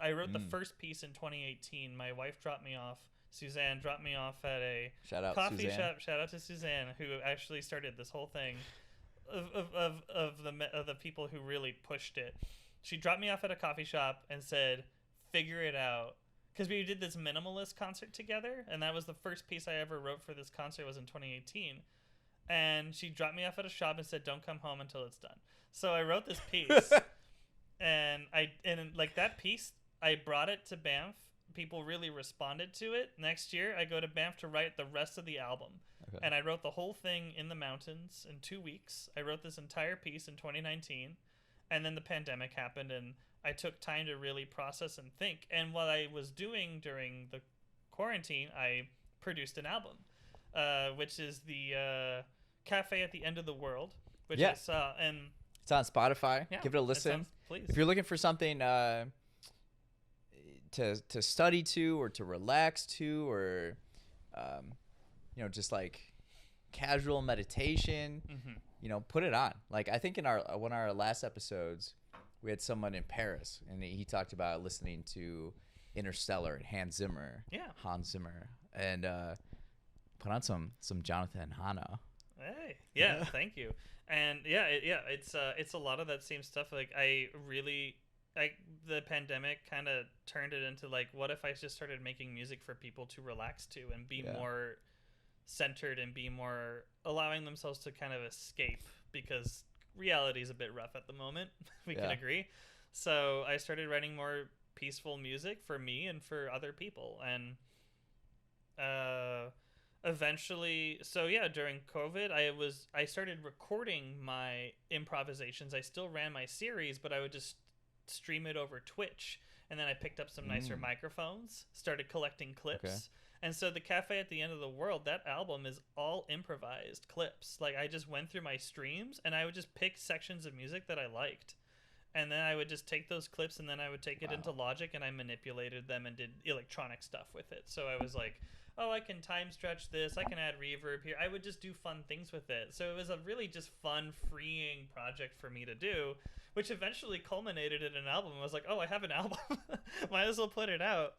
I wrote the first piece in 2018. My wife dropped me off. Suzanne dropped me off at a coffee shop. Shout out to Suzanne, who actually started this whole thing of the people who really pushed it. She dropped me off at a coffee shop and said, "Figure it out." Because we did this minimalist concert together, and that was the first piece I ever wrote for this concert was in 2018. And she dropped me off at a shop and said, "Don't come home until it's done." So I wrote this piece, and like that piece, I brought it to Banff. People really responded to it. Next year, I go to Banff to write the rest of the album. Okay. And I wrote the whole thing in the mountains in 2 weeks. I wrote this entire piece in 2019, and then the pandemic happened, and I took time to really process and think. And what I was doing during the quarantine, I produced an album, which is the Cafe at the End of the World, which I saw. And it's on Spotify. Yeah, give it a listen. Please. If you're looking for something to study to, or to relax to, or just like casual meditation, put it on. Like, I think in one of our last episodes, we had someone in Paris, and he talked about listening to Interstellar and Hans Zimmer, and put on some Jonathan Hannau. Hey, thank you. And it's a lot of that same stuff. Like, the pandemic kind of turned it into like, what if I just started making music for people to relax to and be more centered and be more allowing themselves to kind of escape, because reality is a bit rough at the moment. We can agree. So I started writing more peaceful music for me and for other people. And eventually, during COVID, I started recording my improvisations. I still ran my series, but I would just stream it over Twitch. And then I picked up some nicer microphones, started collecting clips. Okay. And so the Cafe at the End of the World, that album is all improvised clips. Like, I just went through my streams, and I would just pick sections of music that I liked. And then I would just take those clips, and then I would take it into Logic, and I manipulated them and did electronic stuff with it. So I was like, oh, I can time stretch this. I can add reverb here. I would just do fun things with it. So it was a really just fun, freeing project for me to do, which eventually culminated in an album. I was like, oh, I have an album. Might as well put it out.